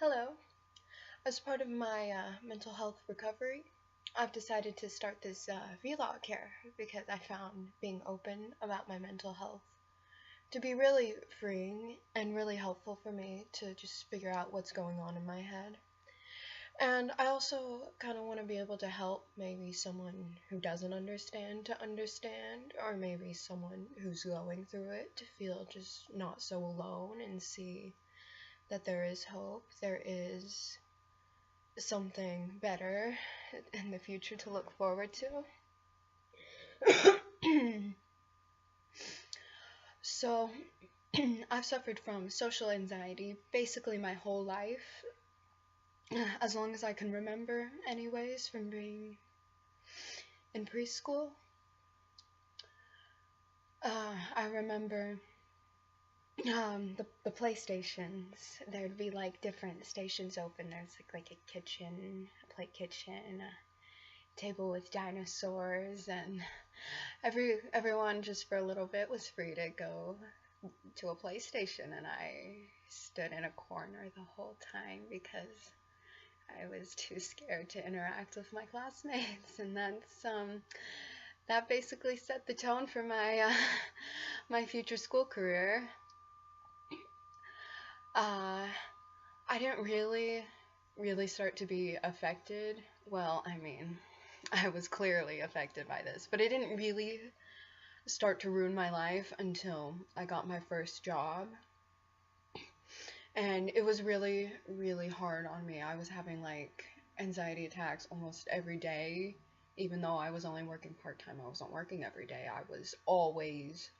Hello. As part of my mental health recovery, I've decided to start this vlog here because I found being open about my mental health to be really freeing and really helpful for me to just figure out what's going on in my head. And I also kind of want to be able to help maybe someone who doesn't understand to understand, or maybe someone who's going through it to feel just not so alone and see that there is hope, there is something better in the future to look forward to. So, I've suffered from social anxiety basically my whole life, as long as I can remember, anyways, from being in preschool. I remember the PlayStations. There'd be like different stations open. There's like a kitchen, a play kitchen, a table with dinosaurs, and everyone just for a little bit was free to go to a PlayStation, and I stood in a corner the whole time because I was too scared to interact with my classmates, and that basically set the tone for my my future school career. Uh, I didn't really start to be affected. Well, I mean, I was clearly affected by this, but it didn't really start to ruin my life until I got my first job. And it was really hard on me. I was having like anxiety attacks almost every day, even though I was only working part-time. I wasn't working every day. I was always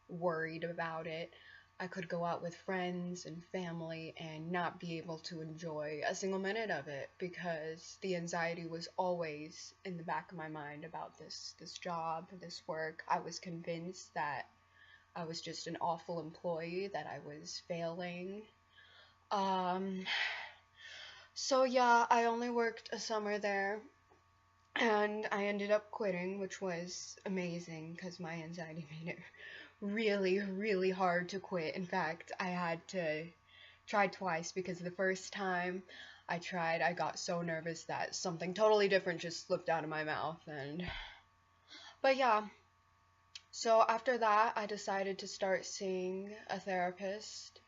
worried about it. I could go out with friends and family and not be able to enjoy a single minute of it because the anxiety was always in the back of my mind about this job, this work. I was convinced that I was just an awful employee, that I was failing. Um, so yeah, I only worked a summer there and I ended up quitting, which was amazing because my anxiety made it really hard to quit. In fact, I had to try twice because the first time I tried, I got so nervous that something totally different just slipped out of my mouth. But yeah, so after that, I decided to start seeing a therapist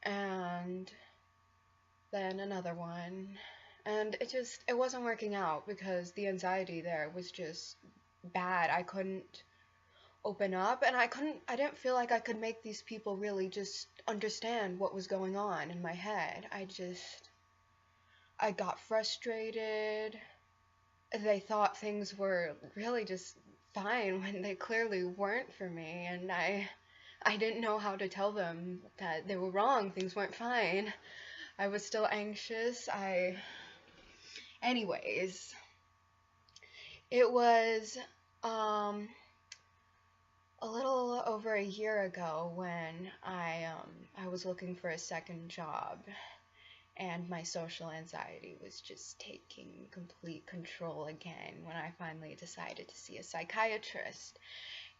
and then another one. And it wasn't working out because the anxiety there was just bad. I couldn't open up, and I didn't feel like I could make these people really just understand what was going on in my head. I got frustrated. They thought things were really just fine when they clearly weren't for me, and I didn't know how to tell them that they were wrong, things weren't fine. I was still anxious. I Anyways, it was um a little over a year ago when I was looking for a second job, and my social anxiety was just taking complete control again when I finally decided to see a psychiatrist.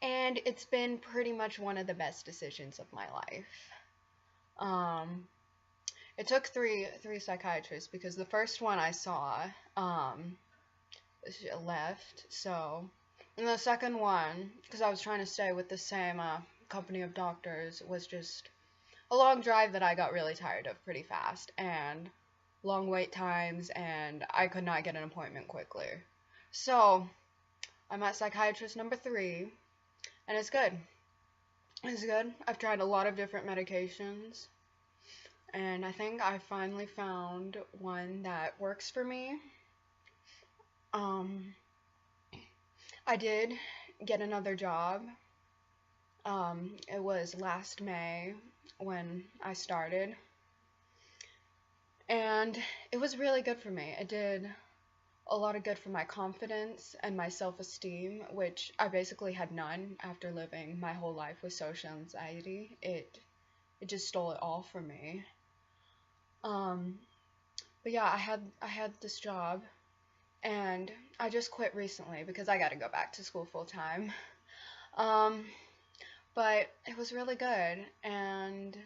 And it's been pretty much one of the best decisions of my life. Um, it took three psychiatrists because the first one I saw um, left, so. And the second one, because I was trying to stay with the same company of doctors, was just a long drive that I got really tired of pretty fast, and long wait times, and I could not get an appointment quickly. So, I'm at psychiatrist number 3, and it's good. It's good. I've tried a lot of different medications, and I think I finally found one that works for me. Um, I did get another job. It was last May when I started, and it was really good for me. It did a lot of good for my confidence and my self-esteem, which I basically had none after living my whole life with social anxiety. It just stole it all from me. Um, but yeah, I had this job, and I just quit recently because I got to go back to school full time. Um, but it was really good, and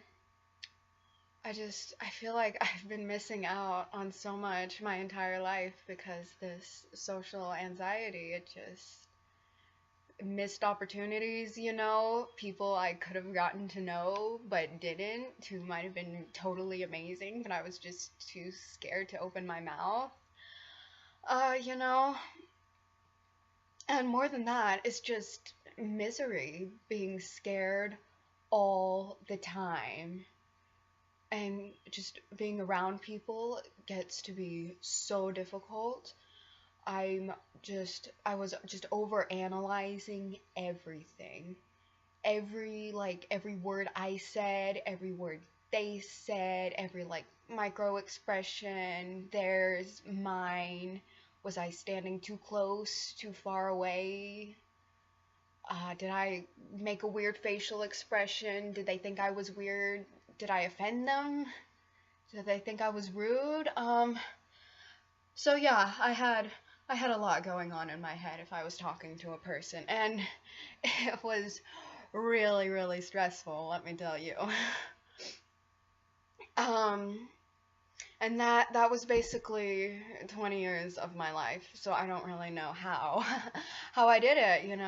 I feel like I've been missing out on so much my entire life because this social anxiety, it just missed opportunities, people I could have gotten to know but didn't, who might have been totally amazing, but I was just too scared to open my mouth. Uh, you know, and more than that, it's just misery being scared all the time. And just being around people gets to be so difficult. I was just over analyzing everything. Every word I said, every word they said, every like micro expression, there's mine. Was I standing too close, too far away? Did I make a weird facial expression? Did they think I was weird? Did I offend them? Did they think I was rude? So yeah, I had a lot going on in my head if I was talking to a person, and it was really, really stressful, let me tell you. Um, and that was basically 20 years of my life, so I don't really know how how I did it.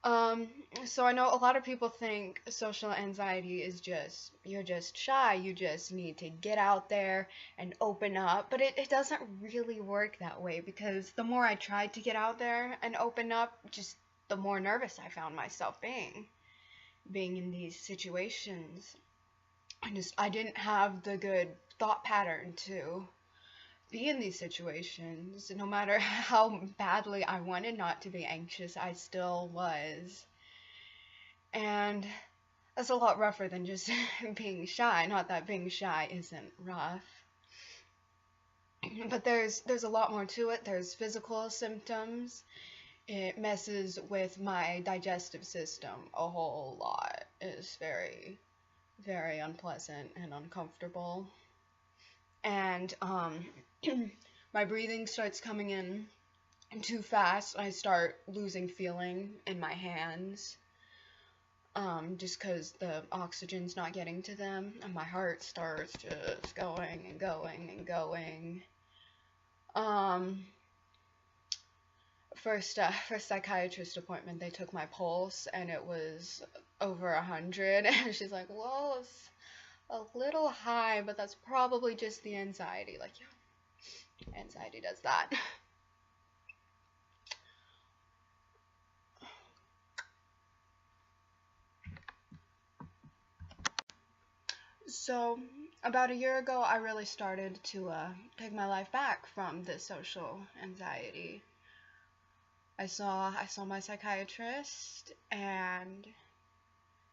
Um, so I know a lot of people think social anxiety is just, you're just shy, you just need to get out there and open up, but it doesn't really work that way, because the more I tried to get out there and open up, just the more nervous I found myself being in these situations. I didn't have the good thought pattern to be in these situations. No matter how badly I wanted not to be anxious, I still was. And that's a lot rougher than just being shy. Not that being shy isn't rough. But there's a lot more to it. There's physical symptoms. It messes with my digestive system a whole lot. It's very, very unpleasant and uncomfortable. And my breathing starts coming in too fast. I start losing feeling in my hands, just because the oxygen's not getting to them, and my heart starts just going and going and going. Um, first psychiatrist appointment, they took my pulse, and it was over 100, and she's like, well, it's a little high, but that's probably just the anxiety. Like, yeah, anxiety does that. So, about a year ago, I really started to take my life back from this social anxiety. I saw my psychiatrist, and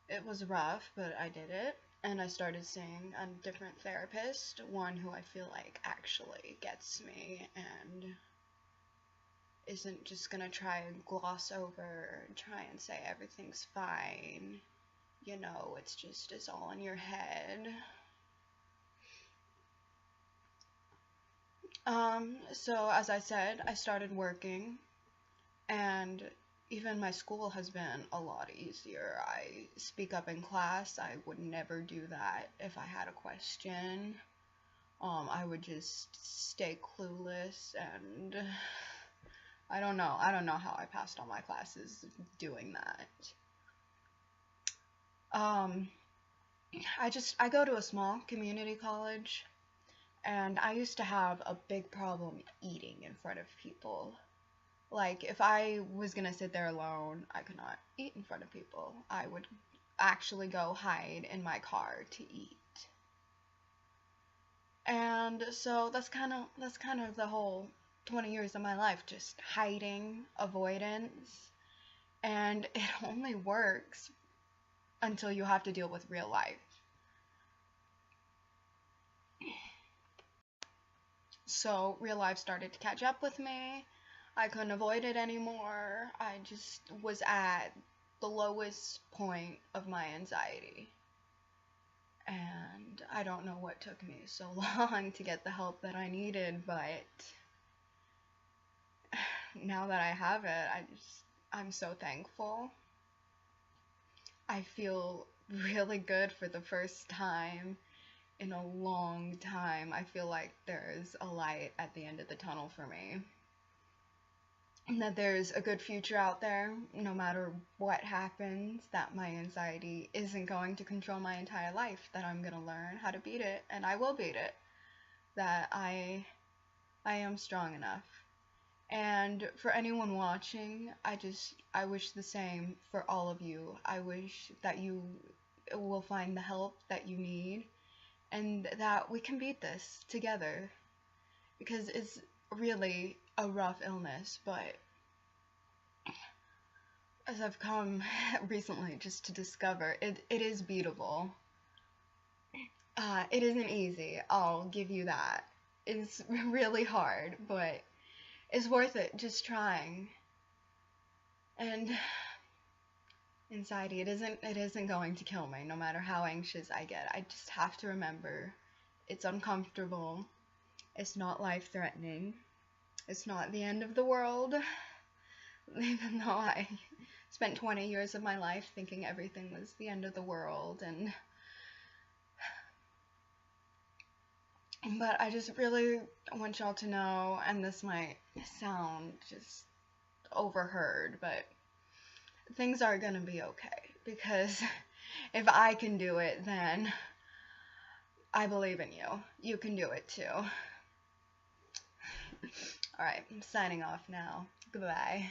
it was rough, but I did it. And I started seeing a different therapist, one who I feel like actually gets me and isn't just gonna try and gloss over and try and say everything's fine. It's all in your head. So as I said, I started working, and even my school has been a lot easier. I speak up in class. I would never do that if I had a question. I would just stay clueless, and I don't know. I don't know how I passed all my classes doing that. Um, I go to a small community college, and I used to have a big problem eating in front of people. Like, if I was gonna sit there alone, I could not eat in front of people. I would actually go hide in my car to eat. And so that's kind of the whole 20 years of my life, just hiding, avoidance, and it only works until you have to deal with real life. So real life started to catch up with me. I couldn't avoid it anymore. I just was at the lowest point of my anxiety. And I don't know what took me so long to get the help that I needed, but now that I have it, I'm so thankful. I feel really good for the first time in a long time. I feel like there's a light at the end of the tunnel for me. And that there's a good future out there, no matter what happens, that my anxiety isn't going to control my entire life, that I'm going to learn how to beat it, and I will beat it, that I am strong enough. And for anyone watching, I wish the same for all of you. I wish that you will find the help that you need and that we can beat this together, because it's really a rough illness, but as I've come recently just to discover, it is beatable. It isn't easy, I'll give you that. It's really hard, but it's worth it just trying. And anxiety, it isn't going to kill me no matter how anxious I get. I just have to remember it's uncomfortable. It's not life-threatening. It's not the end of the world. Even though I spent 20 years of my life thinking everything was the end of the world, but I just really want y'all to know, and this might sound just overheard, but things are gonna be okay, because if I can do it, then I believe in you. You can do it too. Alright, I'm signing off now. Goodbye.